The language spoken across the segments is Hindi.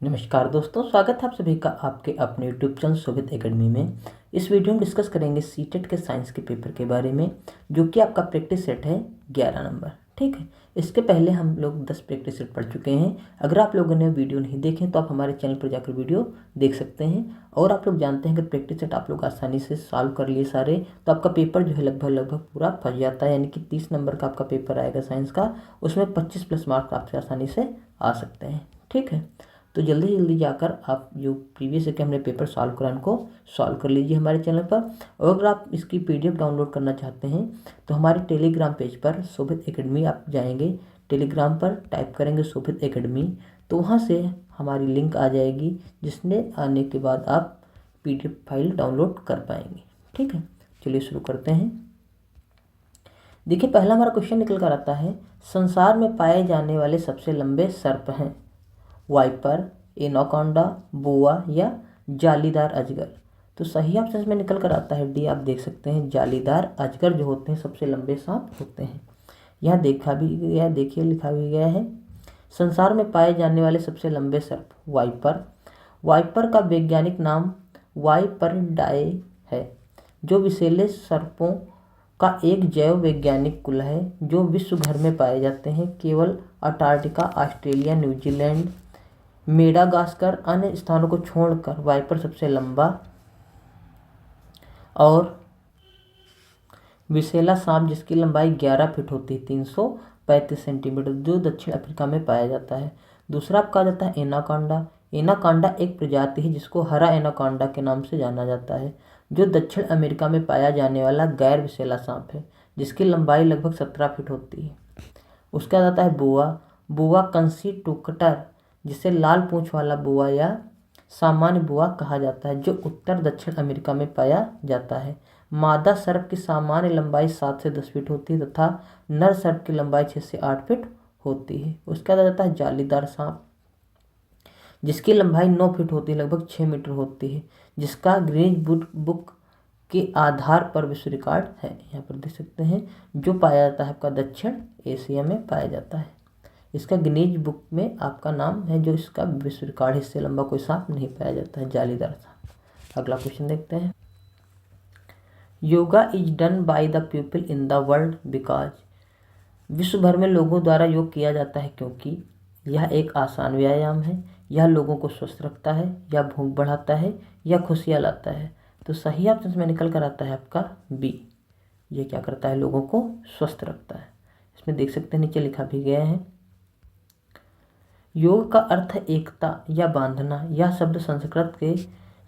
नमस्कार दोस्तों, स्वागत है आप सभी का आपके अपने यूट्यूब चैनल शोभित एकेडमी में। इस वीडियो में डिस्कस करेंगे सीटेट के साइंस के पेपर के बारे में, जो कि आपका प्रैक्टिस सेट है 11 नंबर। ठीक है, इसके पहले हम लोग 10 प्रैक्टिस सेट पढ़ चुके हैं। अगर आप लोगों ने वीडियो नहीं देखे तो आप हमारे चैनल पर जाकर वीडियो देख सकते हैं। और आप लोग जानते हैं कि प्रैक्टिस सेट आप लोग आसानी से सॉल्व कर लिए सारे, तो आपका पेपर जो है लगभग पूरा फंस जाता है। यानी कि 30 नंबर का आपका पेपर आएगा साइंस का, उसमें 25 प्लस मार्क्स आपसे आसानी से आ सकते हैं। ठीक है, तो जल्दी जल्दी जाकर आप जो प्रीवियस के हमने पेपर सॉल्व करा उनको सॉल्व कर लीजिए हमारे चैनल पर। और अगर आप इसकी पीडीएफ डाउनलोड करना चाहते हैं तो हमारे टेलीग्राम पेज पर शोभित एकेडमी आप जाएंगे, टेलीग्राम पर टाइप करेंगे शोभित एकेडमी, तो वहाँ से हमारी लिंक आ जाएगी, जिसने आने के बाद आप पीडीएफ फाइल डाउनलोड कर पाएंगे। ठीक है, चलिए शुरू करते हैं। देखिए, पहला हमारा क्वेश्चन निकल कर आता है, संसार में पाए जाने वाले सबसे लंबे सर्प हैं वाइपर, एनाकोंडा, बोआ या जालीदार अजगर। तो सही ऑप्शन में निकल कर आता है डी। आप देख सकते हैं जालीदार अजगर जो होते हैं सबसे लंबे सांप होते हैं। यहाँ देखा भी गया, देखिए लिखा भी गया है, संसार में पाए जाने वाले सबसे लंबे सर्प वाइपर। वाइपर का वैज्ञानिक नाम वाइपरडाए है, जो विषैले सर्पों का एक जैव वैज्ञानिक कुल है जो विश्व भर में पाए जाते हैं। केवल अंटार्कटिका, ऑस्ट्रेलिया, न्यूजीलैंड, मेडागास्कर अन्य स्थानों को छोड़कर वाइपर सबसे लंबा और विषैला सांप जिसकी लंबाई 11 फीट होती है, 335 सेंटीमीटर, जो दक्षिण अफ्रीका में पाया जाता है। दूसरा आपका आ जाता है एनाकोंडा। एनाकोंडा एक प्रजाति है जिसको हरा एनाकोंडा के नाम से जाना जाता है, जो दक्षिण अमेरिका में पाया जाने वाला गैर विषैला सांप है, जिसकी लंबाई लगभग 17 फीट होती है। उसका आ जाता है बोआ। बोआ कंसीटोकटर, जिसे लाल पूंछ वाला बोआ या सामान्य बोआ कहा जाता है, जो उत्तर दक्षिण अमेरिका में पाया जाता है। मादा सर्प की सामान्य लंबाई 7 से 10 फीट होती है तथा नर सर्प की लंबाई 6 से 8 फीट होती है। उसके बाद आ जाता है जालीदार सांप, जिसकी लंबाई 9 फीट होती है, लगभग 6 मीटर होती है, जिसका गिनीज बुक के आधार पर विश्व रिकॉर्ड है। यहाँ पर देख सकते हैं, जो पाया जाता है आपका दक्षिण एशिया में पाया जाता है। इसका गिनीज बुक में आपका नाम है, जो इसका विश्व रिकॉर्ड है, इससे लंबा कोई सांप नहीं पाया जाता है, जालीदार सांप। अगला क्वेश्चन देखते हैं, yoga is done by the people in the world because. विश्व भर में लोगों द्वारा योग किया जाता है क्योंकि यह एक आसान व्यायाम है, यह लोगों को स्वस्थ रखता है, या भूख बढ़ाता है, या खुशियाँ लाता है। तो सही ऑप्शन में निकल कर आता है आपका बी। ये क्या करता है, लोगों को स्वस्थ रखता है। इसमें देख सकते हैं नीचे लिखा भी गया है, योग का अर्थ है एकता या बांधना। यह शब्द संस्कृत के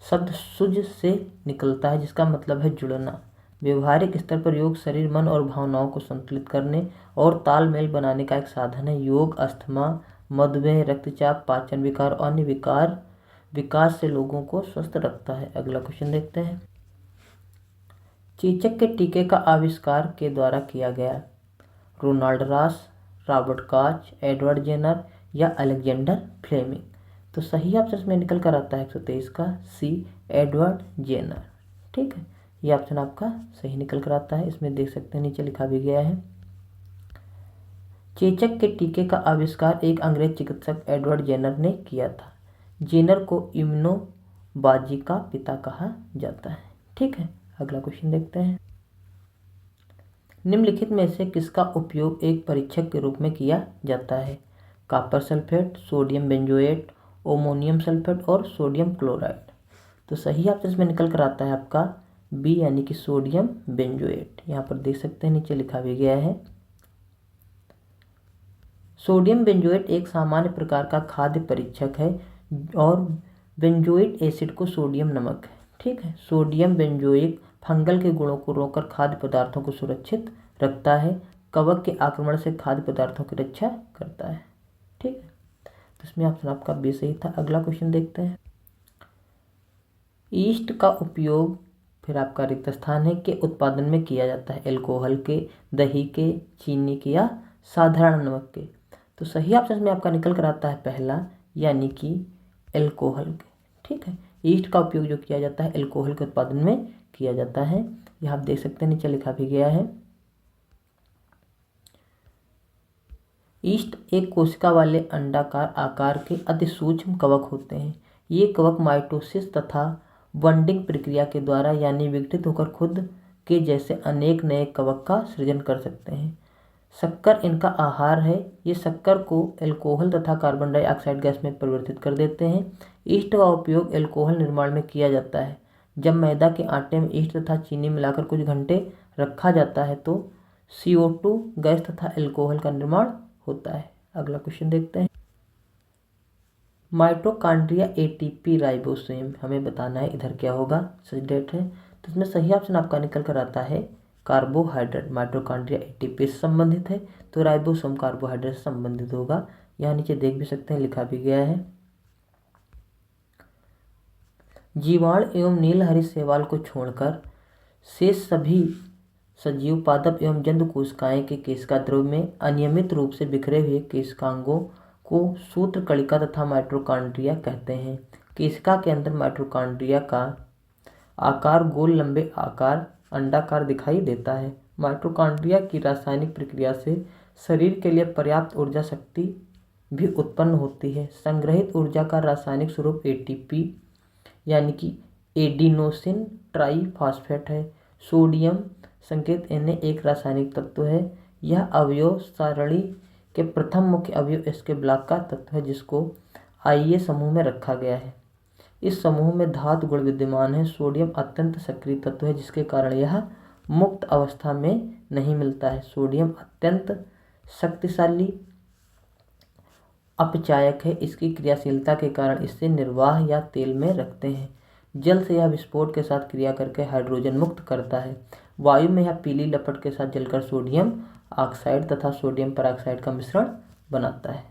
शब्द सुज से निकलता है, जिसका मतलब है जुड़ना। व्यवहारिक स्तर पर योग शरीर, मन और भावनाओं को संतुलित करने और तालमेल बनाने का एक साधन है। योग अस्थमा, मधुमेह, रक्तचाप, पाचन विकार और अन्य विकास से लोगों को स्वस्थ रखता है। अगला क्वेश्चन देखते हैं, चेचक के टीके का आविष्कार के द्वारा किया गया। Ronald Ross, Robert Koch, Edward Jenner या अलेक्जेंडर फ्लेमिंग। तो सही ऑप्शन में निकल कर आता है 123 का सी, एडवर्ड जेनर। ठीक है, ये ऑप्शन आपका सही निकल कर आता है। इसमें देख सकते हैं नीचे लिखा भी गया है, चेचक के टीके का आविष्कार एक अंग्रेज चिकित्सक एडवर्ड जेनर ने किया था। जेनर को इम्यूनोबाजी का पिता कहा जाता है। ठीक है, अगला क्वेश्चन देखते हैं, निम्नलिखित में से किसका उपयोग एक परीक्षक के रूप में किया जाता है। Copper sulphate, sodium benzoate, ammonium sulphate और सोडियम क्लोराइड। तो सही ऑप्शन में निकल कर आता है आपका बी, यानी कि सोडियम बेंजोएट। यहाँ पर देख सकते हैं नीचे लिखा भी गया है, सोडियम बेंजोएट एक सामान्य प्रकार का खाद्य परीक्षक है और बेंजोइक एसिड को सोडियम नमक है। ठीक है, सोडियम बेंजोइक फंगल के गुणों को रोककर खाद्य पदार्थों को सुरक्षित रखता है, कवक के आक्रमण से खाद्य पदार्थों की रक्षा करता है। ठीक है, तो इसमें ऑप्शन आपका बी सही था। अगला क्वेश्चन देखते हैं, ईस्ट का उपयोग फिर आपका रिक्त स्थान है के उत्पादन में किया जाता है। एल्कोहल के, दही के, चीनी के या साधारण नमक के। तो सही ऑप्शन में आपका निकल कर आता है पहला, यानी कि एल्कोहल के। ठीक है, ईस्ट का उपयोग जो किया जाता है एल्कोहल के उत्पादन में किया जाता है। यह आप देख सकते हैं नीचे लिखा भी गया है, ईस्ट एक कोशिका वाले अंडाकार आकार के अति सूक्ष्म कवक होते हैं। ये कवक माइटोसिस तथा बॉन्डिंग प्रक्रिया के द्वारा यानी विघटित होकर खुद के जैसे अनेक नए कवक का सृजन कर सकते हैं। शक्कर इनका आहार है। ये शक्कर को एल्कोहल तथा कार्बन डाइऑक्साइड गैस में परिवर्तित कर देते हैं। ईस्ट का उपयोग एल्कोहल निर्माण में किया जाता है। जब मैदा के आटे में ईस्ट तथा चीनी मिलाकर कुछ घंटे रखा जाता है तो CO2 गैस तथा एल्कोहल का निर्माण होता है। अगला क्वेश्चन देखते हैं। माइटोकॉन्ड्रिया ATP राइबोसोम हमें बताना है इधर क्या होगा, सही डेट है। तो इसमें सही ऑप्शन आपका निकल कर आता है कार्बोहाइड्रेट। माइटोकॉन्ड्रिया ATP से संबंधित है तो राइबोसोम कार्बोहाइड्रेट से संबंधित होगा। यहाँ नीचे देख भी सकते हैं, लिखा भी गया है। जीवाणु एवं नीलहरी शैवाल को छोड़कर शेष सभी सजीव पादप एवं जंतु कोशिकाएं के केशिका द्रव्य में अनियमित रूप से बिखरे हुए केशिकांगों को सूत्रकणिका तथा माइटोकॉन्ड्रिया कहते हैं। केशिका के अंदर माइटोकॉन्ड्रिया का आकार गोल लंबे आकार अंडाकार दिखाई देता है। माइटोकॉन्ड्रिया की रासायनिक प्रक्रिया से शरीर के लिए पर्याप्त ऊर्जा शक्ति भी उत्पन्न होती है। संग्रहित ऊर्जा का रासायनिक स्वरूप ATP यानी कि एडिनोसिन ट्राइफॉस्फेट है। सोडियम संकेत Na एक रासायनिक तत्व है। यह अवयव सारणी के प्रथम मुख्य अवयव इसके ब्लॉक का तत्व है जिसको IA समूह में रखा गया है। इस समूह में धातु गुण विद्यमान है। सोडियम अत्यंत सक्रिय तत्व है जिसके कारण यह मुक्त अवस्था में नहीं मिलता है। सोडियम अत्यंत शक्तिशाली अपचायक है। इसकी क्रियाशीलता के कारण इसे निर्वाह या तेल में रखते हैं। जल से यह विस्फोट के साथ क्रिया करके हाइड्रोजन मुक्त करता है। वायु में यह पीली लपट के साथ जलकर सोडियम ऑक्साइड तथा सोडियम पेरोक्साइड का मिश्रण बनाता है।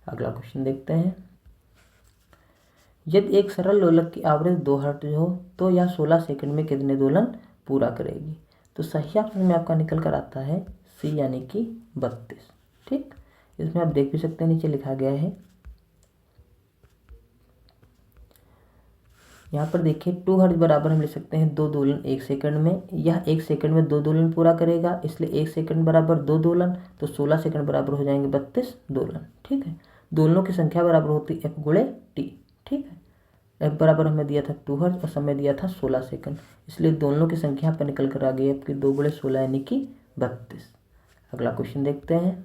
अगला क्वेश्चन देखते हैं। यदि एक सरल लोलक की आवृत्ति 2 हर्ट्ज हो तो यह 16 सेकंड में कितने दोलन पूरा करेगी? तो सही ऑप्शन में आपका निकल कर आता है C यानी कि 32। ठीक, इसमें आप देख भी सकते हैं, नीचे लिखा गया है। यहाँ पर देखिए 2 हर्ट्ज बराबर हम लिख सकते हैं 2 दोलन 1 सेकंड में। यह 1 सेकंड में 2 दोलन पूरा करेगा, इसलिए 1 सेकंड बराबर 2 दोलन, तो 16 सेकंड बराबर हो जाएंगे 32 दोलन। ठीक है, दोलनों की संख्या बराबर होती है F गुणे T। ठीक है, F बराबर हमें दिया था 2 हर्ट्ज और समय दिया था 16 सेकंड, इसलिए दोनों की संख्या पर निकल कर आ गई आपकी 2 गुणे 16 यानी कि 32। अगला क्वेश्चन देखते हैं।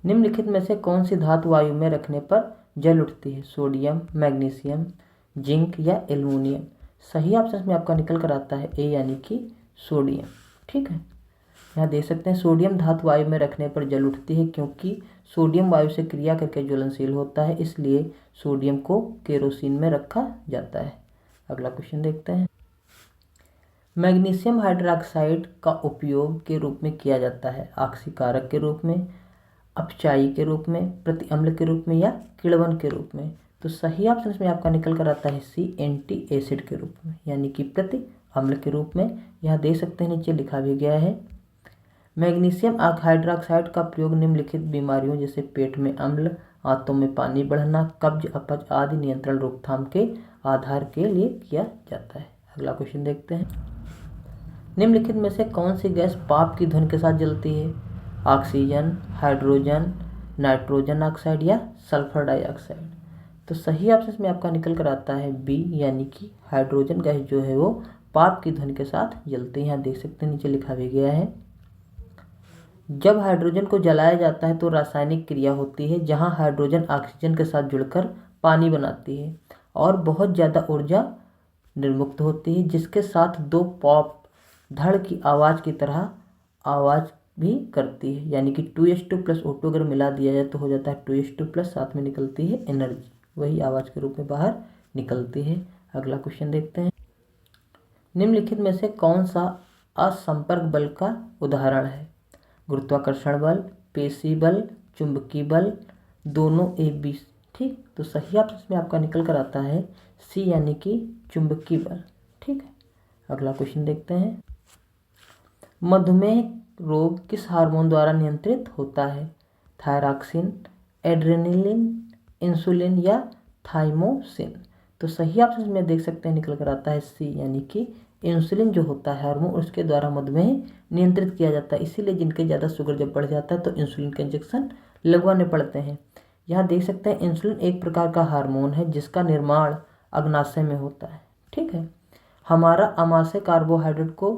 निम्नलिखित में से कौन सी धातु वायु में रखने पर जल उठती है? सोडियम, मैग्नीशियम, जिंक या एल्युमिनियम? सही ऑप्शन में आपका निकल कर आता है A यानी कि सोडियम। ठीक है, यहाँ देख सकते हैं सोडियम धातु वायु में रखने पर जल उठती है क्योंकि सोडियम वायु से क्रिया करके ज्वलनशील होता है, इसलिए सोडियम को केरोसिन में रखा जाता है। अगला क्वेश्चन देखते हैं। मैग्नीशियम हाइड्रोक्साइड का उपयोग के रूप में किया जाता है ऑक्सीकारक के रूप में, अपचायी के रूप में, प्रति अम्ल के रूप में या किण्वन के रूप में? तो सही ऑप्शन इसमें आपका निकल कर आता है C एंटी एसिड के रूप में यानी कि प्रति अम्ल के रूप में। यहाँ देख सकते हैं नीचे लिखा भी गया है। मैग्नीशियम हाइड्रोक्साइड का प्रयोग निम्नलिखित बीमारियों जैसे पेट में अम्ल, आंतों में पानी बढ़ना, कब्ज, अपच आदि नियंत्रण रोकथाम के आधार के लिए किया जाता है। अगला क्वेश्चन देखते हैं। निम्नलिखित में से कौन सी गैस पाप की ध्वनि के साथ जलती है? ऑक्सीजन, हाइड्रोजन, नाइट्रोजन ऑक्साइड या सल्फर डाइऑक्साइड? तो सही ऑप्शन में आपका निकल कर आता है B यानी कि हाइड्रोजन गैस जो है वो पाप की ध्वनि के साथ जलती है। यहाँ देख सकते हैं नीचे लिखा भी गया है। जब हाइड्रोजन को जलाया जाता है तो रासायनिक क्रिया होती है जहाँ हाइड्रोजन ऑक्सीजन के साथ जुड़कर पानी बनाती है और बहुत ज़्यादा ऊर्जा निर्मुक्त होती है, जिसके साथ 2 पॉप धड़ की आवाज़ की तरह आवाज़ भी करती है, यानी कि 2s2 + O2 अगर मिला दिया जाए तो हो जाता है 2s2+, साथ में निकलती है एनर्जी, वही आवाज़ के रूप में बाहर निकलती है। अगला क्वेश्चन देखते हैं। निम्नलिखित में से कौन सा असंपर्क बल का उदाहरण है? गुरुत्वाकर्षण बल, पेशी बल, चुंबकीय बल, दोनों A B? ठीक, तो सही ऑप्शन में आपका निकल कर आता है C यानी कि चुंबकीय बल। ठीक है, अगला क्वेश्चन देखते हैं। मधुमेह रोग किस हार्मोन द्वारा नियंत्रित होता है? थायरॉक्सिन, एड्रेनलिन, इंसुलिन या थाइमोसिन? तो सही ऑप्शन में देख सकते हैं निकल कर आता है C यानी कि इंसुलिन जो होता है हार्मोन, उसके द्वारा मधुमेह नियंत्रित किया जाता है। इसीलिए जिनके ज़्यादा शुगर जब बढ़ जाता है तो इंसुलिन के इंजेक्शन लगवाने पड़ते हैं। यहाँ देख सकते हैं इंसुलिन एक प्रकार का हार्मोन है जिसका निर्माण अग्नाशय में होता है। ठीक है, हमारा आमाशय कार्बोहाइड्रेट को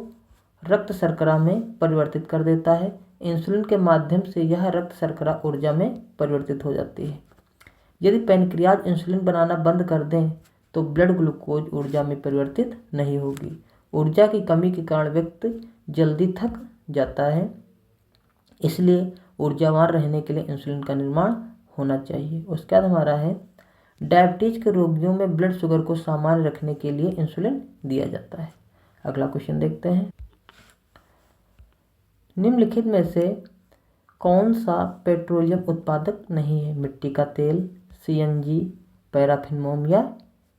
रक्त शर्करा में परिवर्तित कर देता है। इंसुलिन के माध्यम से यह रक्त शर्करा ऊर्जा में परिवर्तित हो जाती है। यदि पैनक्रियाज इंसुलिन बनाना बंद कर दें तो ब्लड ग्लूकोज ऊर्जा में परिवर्तित नहीं होगी। ऊर्जा की कमी के कारण व्यक्ति जल्दी थक जाता है, इसलिए ऊर्जावान रहने के लिए इंसुलिन का निर्माण होना चाहिए। उसके बाद हमारा है डायबिटीज के रोगियों में ब्लड शुगर को सामान्य रखने के लिए इंसुलिन दिया जाता है। अगला क्वेश्चन देखते हैं, निम्नलिखित में से कौन सा पेट्रोलियम उत्पादक नहीं है? मिट्टी का तेल, सीएनजी, पैराफिन मोम या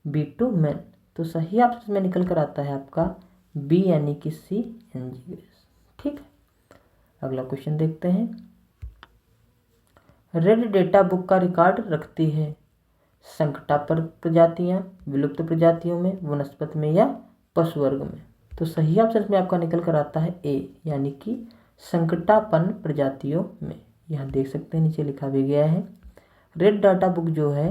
बिटुमेन। तो सही ऑप्शन इसमें निकल कर आता है आपका बी यानी कि सीएनजी गैस। ठीक है, अगला क्वेश्चन देखते हैं, रेड डेटा बुक का रिकॉर्ड रखती है संकटापर प्रजातियां, विलुप्त प्रजातियों में, वनस्पति में या पशु वर्ग में। तो सही ऑप्शन में आपका निकल कर आता है ए यानी कि संकटापन्न प्रजातियों में। यहाँ देख सकते हैं नीचे लिखा भी गया है। रेड डाटा बुक जो है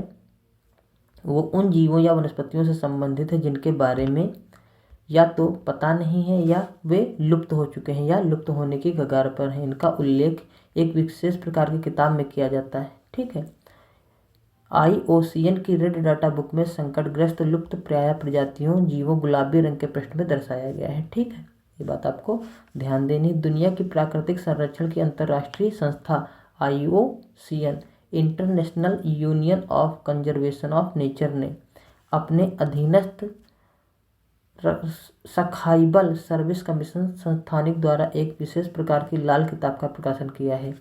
वो उन जीवों या वनस्पतियों से संबंधित है जिनके बारे में या तो पता नहीं है या वे लुप्त हो चुके हैं या लुप्त होने की कगार पर हैं। इनका उल्लेख एक विशेष प्रकार की किताब में किया जाता है। ठीक है, IUCN की रेड डाटा बुक में संकटग्रस्त लुप्त प्राय प्रजातियों जीवों गुलाबी रंग के पृष्ठ में दर्शाया गया है। ठीक है, ये बात आपको ध्यान देनी। दुनिया की प्राकृतिक संरक्षण की अंतर्राष्ट्रीय संस्था IUCN international union of conservation of nature ने अपने अधीनस्थ सखाइबल सर्विस कमीशन संस्थानिक द्वारा एक विशेष प्रकार की लाल किताब का प्रकाशन किया है।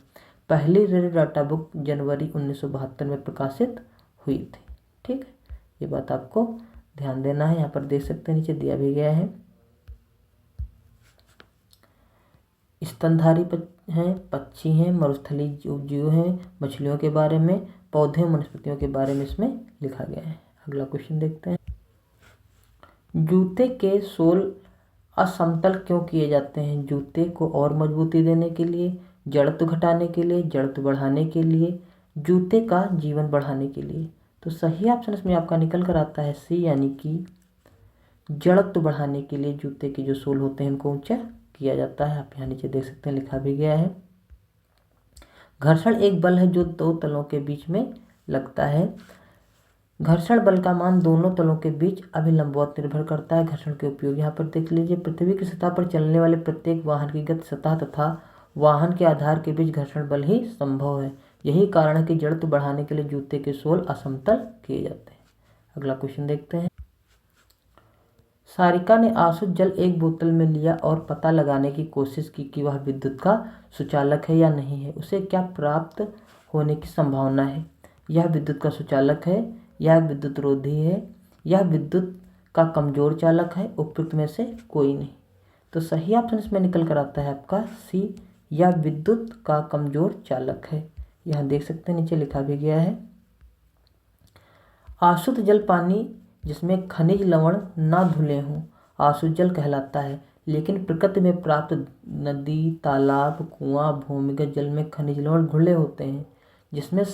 पहली रेड डाटा बुक जनवरी 1972 में प्रकाशित हुई थी। ठीक है, ये बात आपको ध्यान देना है। यहाँ पर देख सकते हैं नीचे दिया भी गया है, स्तनधारी हैं, पक्षी हैं, मरुस्थलीय जीव हैं, मछलियों के बारे में, पौधे वनस्पतियों के बारे में इसमें लिखा गया है। अगला क्वेश्चन देखते हैं, जूते के सोल असमतल क्यों किए जाते हैं? जूते को और मजबूती देने के लिए, जड़त्व घटाने के लिए, जड़त्व बढ़ाने के लिए, जूते का जीवन बढ़ाने के लिए। तो सही ऑप्शन इसमें आपका निकल कर आता है सी यानी कि जड़त्व बढ़ाने के लिए जूते के जो सोल होते हैं उनको ऊंचा किया जाता है। आप यहाँ नीचे देख सकते हैं लिखा भी गया है। घर्षण एक बल है जो दो तलों के बीच में लगता है। घर्षण बल का मान दोनों तलों के बीच अभिलंबवत निर्भर करता है। घर्षण के उपयोग यहाँ पर देख लीजिए, पृथ्वी की सतह पर चलने वाले प्रत्येक वाहन की गति सतह तथा वाहन के आधार के बीच घर्षण बल ही संभव है। यही कारण है कि जड़त्व बढ़ाने के लिए जूते के सोल असमतल किए जाते हैं। अगला क्वेश्चन देखते हैं, सारिका ने आसुत जल एक बोतल में लिया और पता लगाने की कोशिश की कि वह विद्युत का सुचालक है या नहीं है। उसे क्या प्राप्त होने की संभावना है? यह विद्युत का सुचालक है, यह विद्युत रोधी है, यह विद्युत का कमजोर चालक है, उपयुक्त में से कोई नहीं। तो सही ऑप्शन इसमें निकल कर आता है आपका सी, यह विद्युत का कमजोर चालक है। यहाँ देख सकते हैं नीचे लिखा भी गया है, आसुत जल पानी जिसमें खनिज लवण ना धुले हों आसुत जल कहलाता है, लेकिन प्रकृति में प्राप्त नदी, तालाब, कुआं, भूमिगत जल में खनिज लवण घुले होते हैं जिसे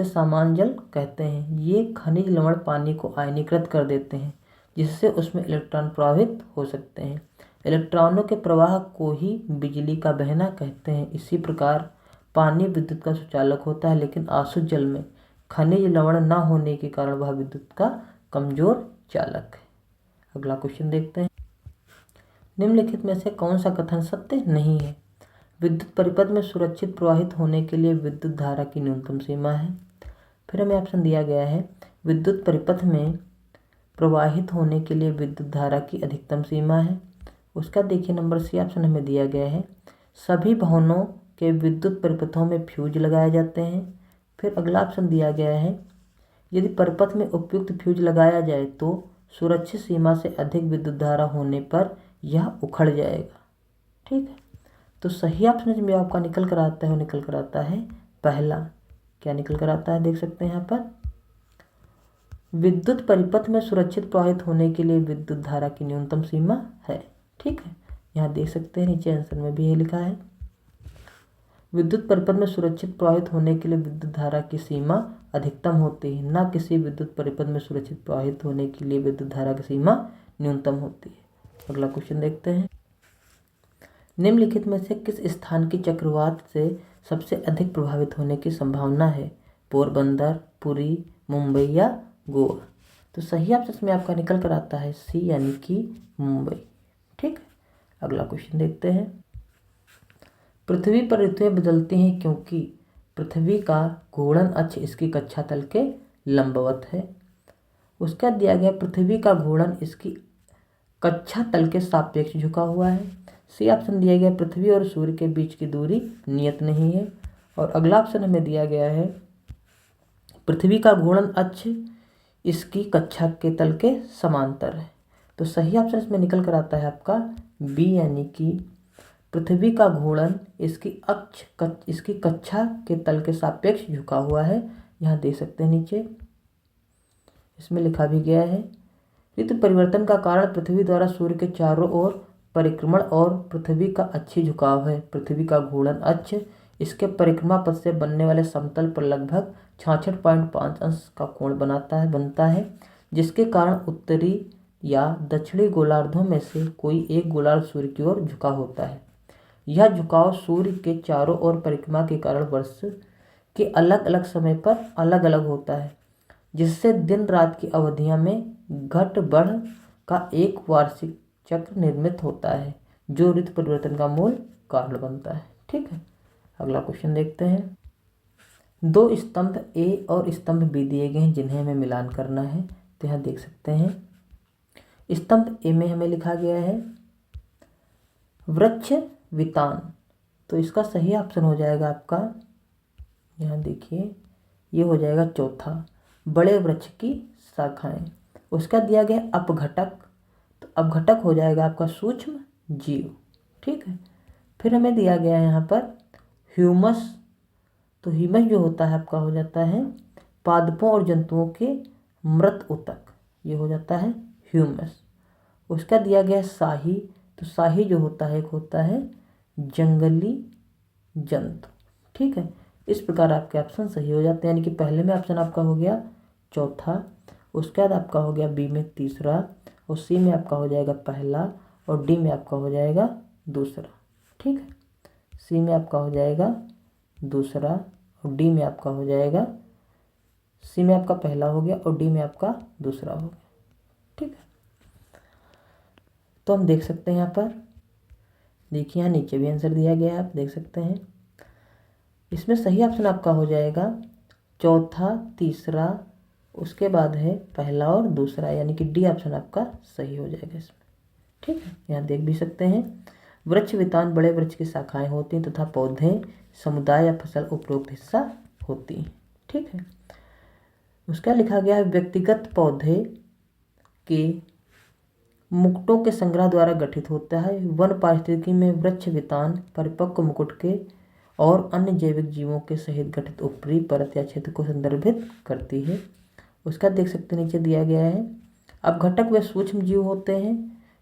सामान्य जल कहते हैं। ये खनिज लवण पानी को आयनीकृत कर देते हैं जिससे उसमें इलेक्ट्रॉन प्रवाहित हो सकते हैं। इलेक्ट्रॉनों के प्रवाह को ही बिजली का बहना कहते हैं। इसी प्रकार पानी विद्युत का सुचालक होता है, लेकिन आसुत जल में खनिज लवण न होने के कारण वह विद्युत का कमजोर चालक है। अगला क्वेश्चन देखते हैं, निम्नलिखित में से कौन सा कथन सत्य नहीं है? विद्युत परिपथ में सुरक्षित प्रवाहित होने के लिए विद्युत धारा की न्यूनतम सीमा है। फिर हमें ऑप्शन दिया गया है, विद्युत परिपथ में प्रवाहित होने के लिए विद्युत धारा की अधिकतम सीमा है। उसका देखिए नंबर सी ऑप्शन हमें दिया गया है, सभी भवनों के विद्युत परिपथों में फ्यूज लगाए जाते हैं। फिर अगला ऑप्शन दिया गया है, यदि परिपथ में उपयुक्त फ्यूज लगाया जाए तो सुरक्षित सीमा से अधिक विद्युत धारा होने पर यह उखड़ जाएगा। ठीक है, तो सही ऑप्शन में आपका निकल कर आता है पहला। क्या निकल कर आता है देख सकते हैं यहाँ पर, विद्युत परिपथ में सुरक्षित प्रवाहित होने के लिए विद्युत धारा की न्यूनतम सीमा है। ठीक है, यहाँ देख सकते हैं नीचे आंसर में भी ये लिखा है। विद्युत परिपथ में सुरक्षित प्रवाहित होने के लिए विद्युत धारा की सीमा अधिकतम होती है, न किसी विद्युत परिपथ में सुरक्षित प्रवाहित होने के लिए विद्युत धारा की सीमा न्यूनतम होती है। अगला क्वेश्चन देखते हैं। निम्नलिखित में से किस स्थान की चक्रवात से सबसे अधिक प्रभावित होने की संभावना है? पोरबंदर, पुरी, मुंबई या गोवा? तो सही ऑप्शन में आपका निकल कर आता है सी, यानी कि मुंबई। ठीक है, अगला क्वेश्चन देखते हैं। पृथ्वी पर ऋतुएं बदलती हैं क्योंकि पृथ्वी का घूर्णन अक्ष इसकी कक्षा तल के लंबवत है। उसका दिया गया पृथ्वी का घूर्णन इसकी कक्षा तल के सापेक्ष झुका हुआ है। सी ऑप्शन दिया गया पृथ्वी और सूर्य के बीच की दूरी नियत नहीं है। और अगला ऑप्शन हमें दिया गया है पृथ्वी का घूर्णन अक्ष इसकी कक्षा के तल के समांतर है। तो सही ऑप्शन इसमें निकल कर आता है आपका बी, यानी कि पृथ्वी का घूर्णन इसकी कक्षा के तल के सापेक्ष झुका हुआ है। यहाँ देख सकते हैं नीचे इसमें लिखा भी गया है। ऋतु परिवर्तन का कारण पृथ्वी द्वारा सूर्य के चारों ओर परिक्रमण और पृथ्वी का अक्षीय झुकाव है। पृथ्वी का घूर्णन अक्ष इसके परिक्रमा पथ से बनने वाले समतल पर लगभग 66.5 अंश का कोण बनता है, जिसके कारण उत्तरी या दक्षिणी गोलार्धों में से कोई एक गोलार्ध सूर्य की ओर झुका होता है। यह झुकाव सूर्य के चारों ओर परिक्रमा के कारण वर्ष के अलग अलग समय पर अलग अलग होता है, जिससे दिन रात की अवधियों में घट बढ़ का एक वार्षिक चक्र निर्मित होता है, जो ऋतु परिवर्तन का मूल कारण बनता है। ठीक है, अगला क्वेश्चन देखते हैं। दो स्तंभ ए और स्तंभ बी दिए गए हैं जिन्हें हमें मिलान करना है। तो यहाँ देख सकते हैं स्तंभ ए में हमें लिखा गया है वृक्ष वितान। तो इसका सही ऑप्शन हो जाएगा आपका, यहाँ देखिए ये हो जाएगा चौथा, बड़े वृक्ष की शाखाएं। उसका दिया गया अपघटक, तो अपघटक हो जाएगा आपका सूक्ष्म जीव। ठीक है, फिर हमें दिया गया है यहाँ पर ह्यूमस। तो ह्यूमस जो होता है आपका हो जाता है पादपों और जंतुओं के मृत ऊतक, ये हो जाता है ह्यूमस। उसका दिया गया शाही। तो शाही जो होता है एक होता है जंगली जंतु। ठीक है, इस प्रकार आपके ऑप्शन सही हो जाते हैं, यानी कि पहले में ऑप्शन आपका हो गया चौथा, उसके बाद आपका हो गया बी में तीसरा, और सी में आपका हो जाएगा पहला, और डी में आपका हो जाएगा दूसरा। ठीक है, सी में आपका हो जाएगा दूसरा, और डी में आपका हो जाएगा, सी में आपका पहला हो गया और डी में आपका दूसरा हो गया। ठीक है, तो हम देख सकते हैं यहाँ पर, देखिए यहाँ नीचे भी आंसर दिया गया है, आप देख सकते हैं। इसमें सही ऑप्शन आपका हो जाएगा चौथा, तीसरा, उसके बाद है पहला और दूसरा, यानी कि डी ऑप्शन आपका सही हो जाएगा इसमें। ठीक है, यहाँ देख भी सकते हैं वृक्ष वितान बड़े वृक्ष की शाखाएं होती हैं तथा पौधे समुदाय या फसल उपरोक्त हिस्सा होती हैं। ठीक है, उसका लिखा गया है व्यक्तिगत पौधे के मुकुटों के संग्रह द्वारा गठित होता है। वन पारिस्थितिकी में वृक्ष वितान परिपक्व मुकुट के और अन्य जैविक जीवों के सहित गठित ऊपरी परत या क्षेत्र को संदर्भित करती है। उसका देख सकते नीचे दिया गया है अपघटक वे सूक्ष्म जीव होते हैं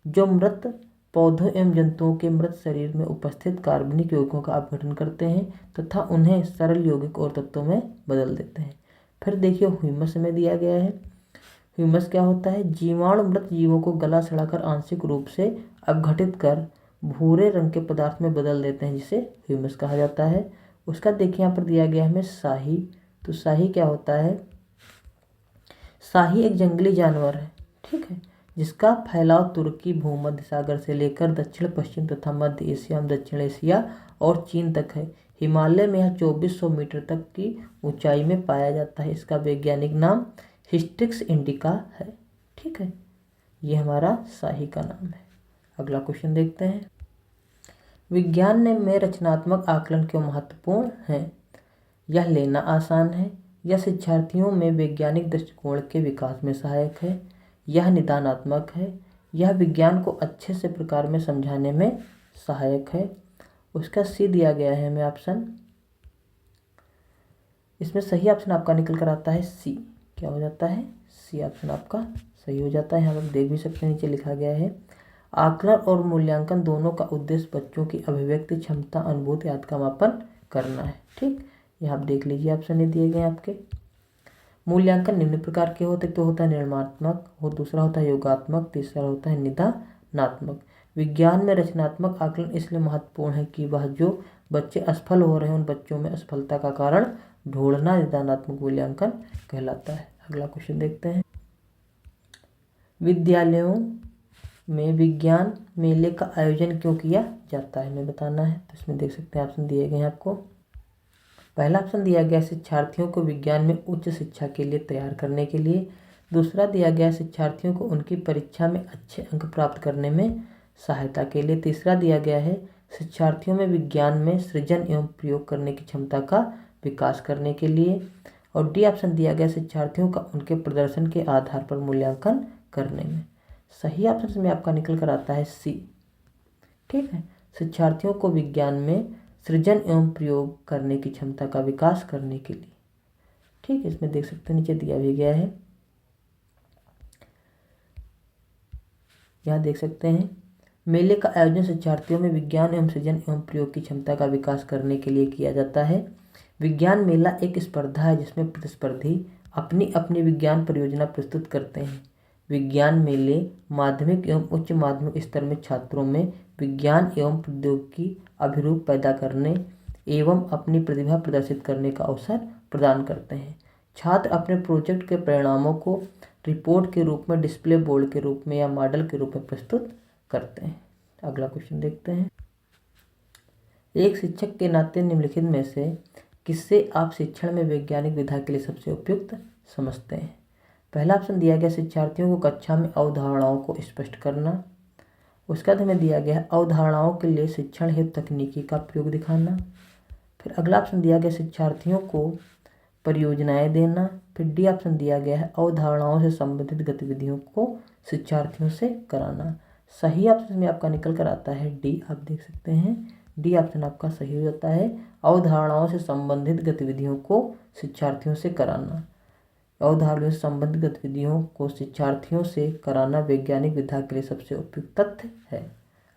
जो मृत पौधों एवं जंतुओं के मृत शरीर में उपस्थित कार्बनिक यौगिकों का अपघटन करते हैं तथा उन्हें सरल यौगिक और तत्वों में बदल देते हैं। फिर देखिए ह्यूमस में दिया गया है, ह्यूमस क्या होता है जीवाणु मृत जीवों को गला सड़ाकर आंशिक रूप से अपघटित कर भूरे रंग के पदार्थ में बदल देते हैं, जिसे ह्यूमस कहा जाता है। उसका देखिए यहाँ पर दिया गया है हमें शाही। तो शाही क्या होता है, शाही एक जंगली जानवर है, ठीक है, जिसका फैलाव तुर्की भूमध्य सागर से लेकर दक्षिण पश्चिम तथा मध्य एशिया, दक्षिण एशिया और चीन तक है। हिमालय में यह 2400 मीटर तक की ऊंचाई में पाया जाता है। इसका वैज्ञानिक नाम हिस्ट्रिक्स इंडिका है। ठीक है, ये हमारा शाही का नाम है। अगला क्वेश्चन देखते हैं। विज्ञान में रचनात्मक आकलन क्यों महत्वपूर्ण है? यह लेना आसान है, यह शिक्षार्थियों में वैज्ञानिक दृष्टिकोण के विकास में सहायक है, यह निदानात्मक है, यह विज्ञान को अच्छे से प्रकार में समझाने में सहायक है। उसका सी दिया गया है हमें ऑप्शन। इसमें सही ऑप्शन आपका निकल कर आता है सी। क्या हो जाता है? सी ऑप्शन आपका सही हो जाता है। यहाँ पर देख भी सकते हैं नीचे लिखा गया है आकलन और मूल्यांकन दोनों का उद्देश्य बच्चों की अभिव्यक्ति क्षमता, अनुभूति आदि का मापन करना है। ठीक, ये आप देख लीजिए ऑप्शन नहीं दिए गए आपके। मूल्यांकन निम्न प्रकार के होते, तो होता है निर्माणात्मक, और दूसरा होता है योगात्मक, तीसरा होता है निदानात्मक। विज्ञान में रचनात्मक आकलन इसलिए महत्वपूर्ण है कि वह जो बच्चे असफल हो रहे हैं उन बच्चों में असफलता का कारण ढूंढना निदानात्मक मूल्यांकन कहलाता है। अगला क्वेश्चन देखते हैं। विद्यालयों में विज्ञान मेले का आयोजन क्यों किया जाता है, हमें बताना है। तो इसमें देख सकते हैं ऑप्शन दिए गए हैं आपको। पहला ऑप्शन दिया गया शिक्षार्थियों को विज्ञान में उच्च शिक्षा के लिए तैयार करने के लिए। दूसरा दिया गया शिक्षार्थियों को उनकी परीक्षा में अच्छे अंक प्राप्त करने में सहायता के लिए। तीसरा दिया गया है शिक्षार्थियों में विज्ञान में सृजन एवं प्रयोग करने की क्षमता का विकास करने के लिए। और डी ऑप्शन दिया गया शिक्षार्थियों का उनके प्रदर्शन के आधार पर मूल्यांकन करने में। सही ऑप्शन में आपका निकल कर आता है सी। ठीक है, शिक्षार्थियों को विज्ञान में सृजन एवं प्रयोग करने की क्षमता का विकास करने के लिए। ठीक है, इसमें देख सकते हैं नीचे दिया भी गया है, यहाँ देख सकते हैं मेले का आयोजन शिक्षार्थियों में विज्ञान एवं सृजन एवं प्रयोग की क्षमता का विकास करने के लिए किया जाता है। विज्ञान मेला एक स्पर्धा है जिसमें प्रतिस्पर्धी अपनी अपनी विज्ञान परियोजना प्रस्तुत करते हैं। विज्ञान मेले माध्यमिक एवं उच्च माध्यमिक स्तर में छात्रों में विज्ञान एवं प्रौद्योगिकी अभिरूप पैदा करने एवं अपनी प्रतिभा प्रदर्शित करने का अवसर प्रदान करते हैं। छात्र अपने प्रोजेक्ट के परिणामों को रिपोर्ट के रूप में, डिस्प्ले बोर्ड के रूप में या मॉडल के रूप में प्रस्तुत करते हैं। अगला क्वेश्चन देखते हैं। एक शिक्षक के नाते निम्नलिखित में से किससे आप शिक्षण में वैज्ञानिक विधा के लिए सबसे उपयुक्त समझते हैं? पहला ऑप्शन दिया गया शिक्षार्थियों को कक्षा में अवधारणाओं को स्पष्ट करना। उसके बाद हमें दिया गया है अवधारणाओं के लिए शिक्षण हेतु तकनीकी का प्रयोग दिखाना। फिर अगला ऑप्शन दिया गया शिक्षार्थियों को परियोजनाएं देना। फिर डी ऑप्शन दिया गया है अवधारणाओं से संबंधित गतिविधियों को शिक्षार्थियों से कराना। सही ऑप्शन में आपका निकल कर आता है डी। आप देख सकते हैं डी ऑप्शन आपका सही हो जाता है, अवधारणाओं से संबंधित गतिविधियों को शिक्षार्थियों से कराना। अवधारणाओं से संबंधित गतिविधियों को शिक्षार्थियों से कराना वैज्ञानिक विधा के लिए सबसे उपयुक्त तथ्य है।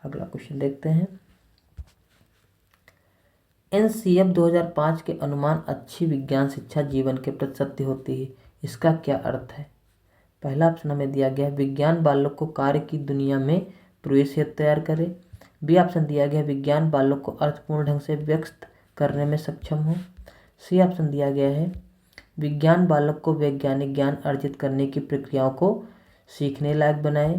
अगला क्वेश्चन देखते हैं। एनसीएफ 2005 के अनुमान अच्छी विज्ञान शिक्षा जीवन के प्रति सत्य होती है, इसका क्या अर्थ है? पहला ऑप्शन हमें दिया गया है विज्ञान बालक को कार्य की दुनिया में प्रवेश हेतु तैयार करे। बी ऑप्शन दिया गया विज्ञान बालक को अर्थपूर्ण ढंग से व्यक्त करने में सक्षम हो। सी ऑप्शन दिया गया है विज्ञान बालक को वैज्ञानिक ज्ञान अर्जित करने की प्रक्रियाओं को सीखने लायक बनाए।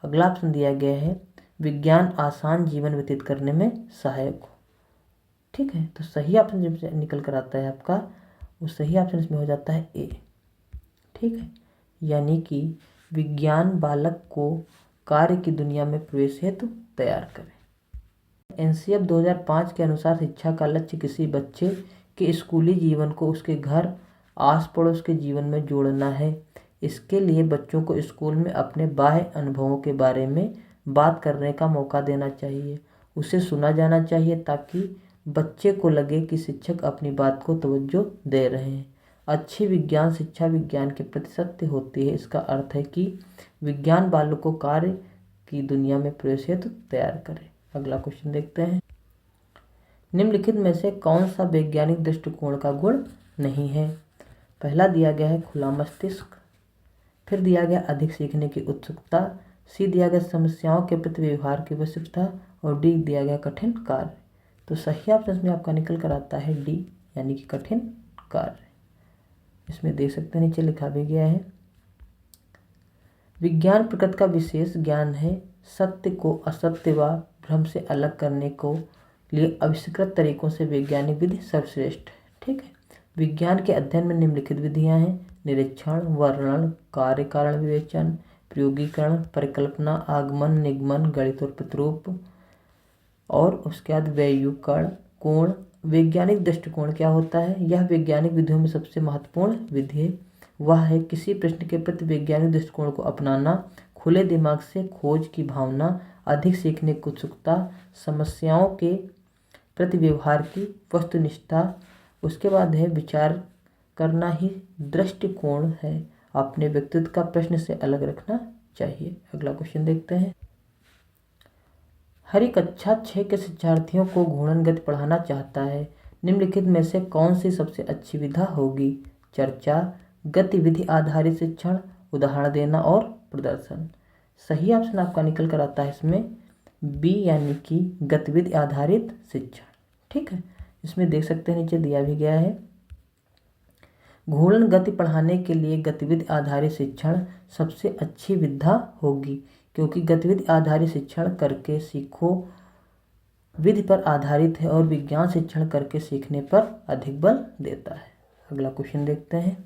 अगला ऑप्शन दिया गया है विज्ञान आसान जीवन व्यतीत करने में सहायक हो। ठीक है, तो सही ऑप्शन जब निकल कर आता है आपका, वो सही ऑप्शन इसमें हो जाता है ए। ठीक है, यानी कि विज्ञान बालक को कार्य की दुनिया में प्रवेश हेतु तैयार करें। एनसीएफ 2005 के अनुसार शिक्षा का लक्ष्य किसी बच्चे के स्कूली जीवन को उसके घर आस पड़ोस के जीवन में जोड़ना है। इसके लिए बच्चों को स्कूल में अपने बाह्य अनुभवों के बारे में बात करने का मौका देना चाहिए, उसे सुना जाना चाहिए ताकि बच्चे को लगे कि शिक्षक अपनी बात को तवज्जो दे रहे हैं। अच्छी विज्ञान शिक्षा विज्ञान के प्रति सत्य होती है। इसका अर्थ है कि विज्ञान बालक को कार्य की दुनिया में प्रवेश हेतु तैयार करे। अगला क्वेश्चन देखते हैं। निम्नलिखित में से कौन सा वैज्ञानिक दृष्टिकोण का गुण नहीं है? पहला दिया गया है खुला मस्तिष्क। फिर दिया गया अधिक सीखने की उत्सुकता। सी दिया गया समस्याओं के प्रति व्यवहार की वैश्विकता। और डी दिया गया कठिन कार्य। तो सही ऑप्शन में आपका निकल कर आता है डी, यानी कि कठिन कार्य। इसमें देख सकते हैं नीचे लिखा भी गया है विज्ञान प्रकृति का विशेष ज्ञान है। सत्य को असत्य व भ्रम से अलग करने को लिए आविष्कृत तरीकों से वैज्ञानिक विधि सर्वश्रेष्ठ है। ठीक है, विज्ञान के अध्ययन में निम्नलिखित विधियां हैं निरीक्षण, वर्णन, कार्य कारण विवेचन, प्रयोगीकरण, परिकल्पना, आगमन, निगमन, गणित और प्रतिरूप। और उसके बाद व्यायुकरण कोण। वैज्ञानिक दृष्टिकोण क्या होता है? यह वैज्ञानिक विधियों में सबसे महत्वपूर्ण विधि है। वह है किसी प्रश्न के प्रति वैज्ञानिक दृष्टिकोण को अपनाना, खुले दिमाग से खोज की भावना, अधिक सीखने की उत्सुकता, समस्याओं के प्रति व्यवहार की वस्तुनिष्ठता। उसके बाद है विचार करना ही दृष्टिकोण है। अपने व्यक्तित्व का प्रश्न से अलग रखना चाहिए। अगला क्वेश्चन देखते हैं। हरि कक्षा 6 के शिक्षार्थियों को घूर्णन गति पढ़ाना चाहता है। निम्नलिखित में से कौन सी सबसे अच्छी विधा होगी? चर्चा, गतिविधि आधारित शिक्षण, उदाहरण देना और प्रदर्शन। सही ऑप्शन आपका निकल कर आता है इसमें बी, यानी कि गतिविधि आधारित शिक्षण। ठीक है, इसमें देख सकते हैं नीचे दिया भी गया है। घूर्णन गति पढ़ाने के लिए गतिविधि आधारित शिक्षण सबसे अच्छी विधा होगी, क्योंकि गतिविधि आधारित शिक्षण करके सीखो विधि पर आधारित है और विज्ञान शिक्षण करके सीखने पर अधिक बल देता है। अगला क्वेश्चन देखते हैं।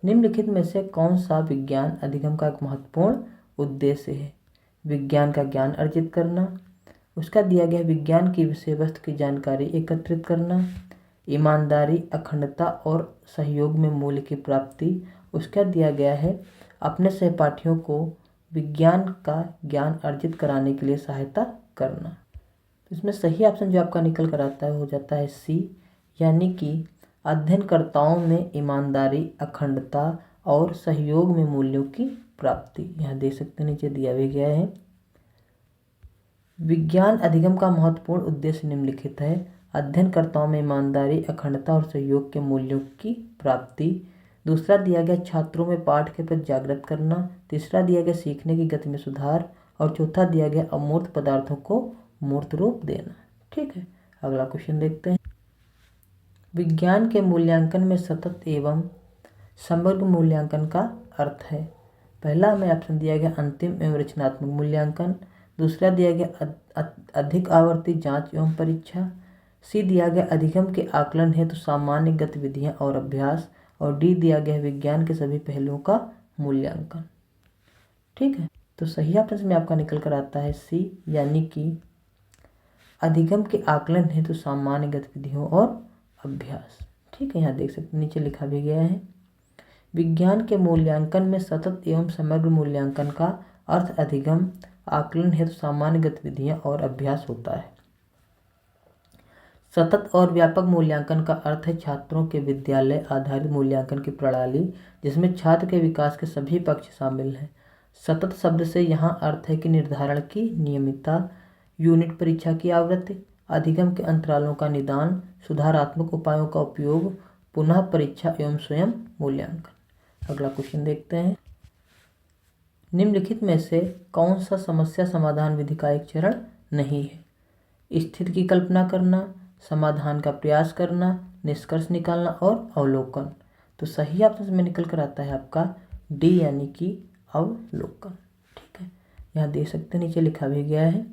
निम्नलिखित में से कौन सा विज्ञान अधिगम का एक महत्वपूर्ण उद्देश्य है? विज्ञान का ज्ञान अर्जित करना, उसका दिया गया विज्ञान की विषय वस्तु की जानकारी एकत्रित करना, ईमानदारी, अखंडता और सहयोग में मूल्य की प्राप्ति, उसका दिया गया है अपने सहपाठियों को विज्ञान का ज्ञान अर्जित कराने के लिए सहायता करना। इसमें सही ऑप्शन जो आपका निकल कर आता है हो जाता है सी, यानी कि अध्ययनकर्ताओं में ईमानदारी, अखंडता और सहयोग में मूल्यों की प्राप्ति। यहाँ देख सकते हैं नीचे दिया भी गया है। विज्ञान अधिगम का महत्वपूर्ण उद्देश्य निम्नलिखित है। अध्ययनकर्ताओं में ईमानदारी, अखंडता और सहयोग के मूल्यों की प्राप्ति। दूसरा दिया गया छात्रों में पाठ के प्रति जागृत करना। तीसरा दिया गया सीखने की गति में सुधार। और चौथा दिया गया अमूर्त पदार्थों को मूर्त रूप देना। ठीक है, अगला क्वेश्चन देखते हैं। विज्ञान के मूल्यांकन में सतत एवं समग्र मूल्यांकन का अर्थ है। पहला हमें ऑप्शन दिया गया अंतिम एवं रचनात्मक मूल्यांकन। दूसरा दिया गया अधिक आवर्ती जांच एवं परीक्षा। सी दिया गया अधिगम के आकलन हेतु सामान्य गतिविधियां और अभ्यास। और डी दिया गया विज्ञान के सभी पहलुओं का मूल्यांकन। ठीक है, तो सही ऑप्शन में आपका निकल कर आता है सी, यानी कि अधिगम के आकलन हेतु सामान्य गतिविधियों और अभ्यास। ठीक है, यहाँ देख सकते नीचे लिखा भी गया है। विज्ञान के मूल्यांकन में सतत एवं समग्र मूल्यांकन का अर्थ अधिगम, आकलन हेतु सामान्य गतिविधियां और अभ्यास होता है। सतत और व्यापक मूल्यांकन का अर्थ है छात्रों के विद्यालय आधारित मूल्यांकन की प्रणाली, जिसमें छात्र के विकास के सभी पक्ष शामिल हैं। सतत शब्द से यहाँ अर्थ है कि निर्धारण की नियमितता, यूनिट परीक्षा की आवृत्ति, अधिगम के अंतरालों का निदान, सुधारात्मक उपायों का उपयोग, पुनः परीक्षा एवं स्वयं मूल्यांकन। अगला क्वेश्चन देखते हैं। निम्नलिखित में से कौन सा समस्या समाधान विधि का एक चरण नहीं है? स्थिति की कल्पना करना, समाधान का प्रयास करना, निष्कर्ष निकालना और अवलोकन। तो सही ऑप्शन में निकल कर आता है आपका डी, यानी कि अवलोकन। ठीक है, यहाँ देख सकते हैं नीचे लिखा भी गया है।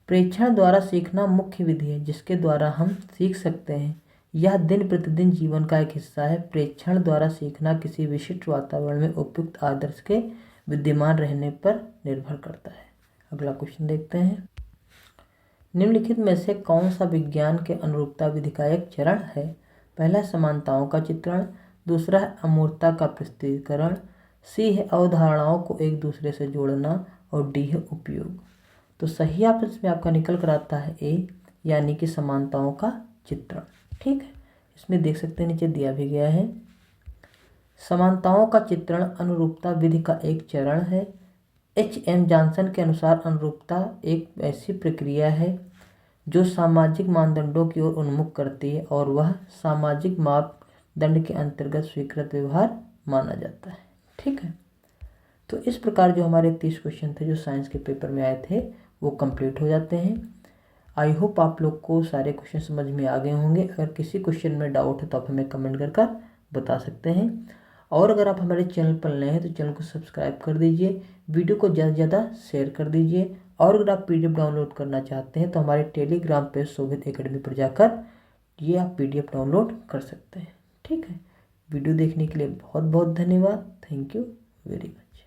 प्रेक्षण द्वारा सीखना मुख्य विधि है जिसके द्वारा हम सीख सकते हैं। यह दिन प्रतिदिन जीवन का एक हिस्सा है। प्रेक्षण द्वारा सीखना किसी विशिष्ट वातावरण में उपयुक्त आदर्श के विद्यमान रहने पर निर्भर करता है। अगला क्वेश्चन देखते हैं। निम्नलिखित में से कौन सा विज्ञान के अनुरूपता विधि का एक चरण है? पहला समानताओं का चित्रण, दूसरा है अमूर्तता का प्रस्तुतिकरण, सी है अवधारणाओं को एक दूसरे से जोड़ना और डी है उपयोग। तो सही ऑप्शन में आपका निकल कर आता है ए, यानी कि समानताओं का चित्रण। ठीक है, इसमें देख सकते हैं नीचे दिया भी गया है। समानताओं का चित्रण अनुरूपता विधि का एक चरण है। एच.एम. जॉनसन के अनुसार अनुरूपता एक ऐसी प्रक्रिया है जो सामाजिक मानदंडों की ओर उन्मुख करती है और वह सामाजिक मापदंड के अंतर्गत स्वीकृत व्यवहार माना जाता है। ठीक है, तो इस प्रकार जो हमारे 30 क्वेश्चन थे जो साइंस के पेपर में आए थे वो कंप्लीट हो जाते हैं। आई होप आप लोग को सारे क्वेश्चन समझ में आ गए होंगे। अगर किसी क्वेश्चन में डाउट है तो आप हमें कमेंट कर बता सकते हैं। और अगर आप हमारे चैनल पर नए हैं तो चैनल को सब्सक्राइब कर दीजिए, वीडियो को ज़्यादा से ज़्यादा शेयर कर दीजिए। और अगर आप PDF डाउनलोड करना चाहते हैं तो हमारे टेलीग्राम पेज शोभित एकेडमी पर जाकर ये आप PDF डाउनलोड कर सकते हैं। ठीक है, वीडियो देखने के लिए बहुत बहुत धन्यवाद। Thank you very much.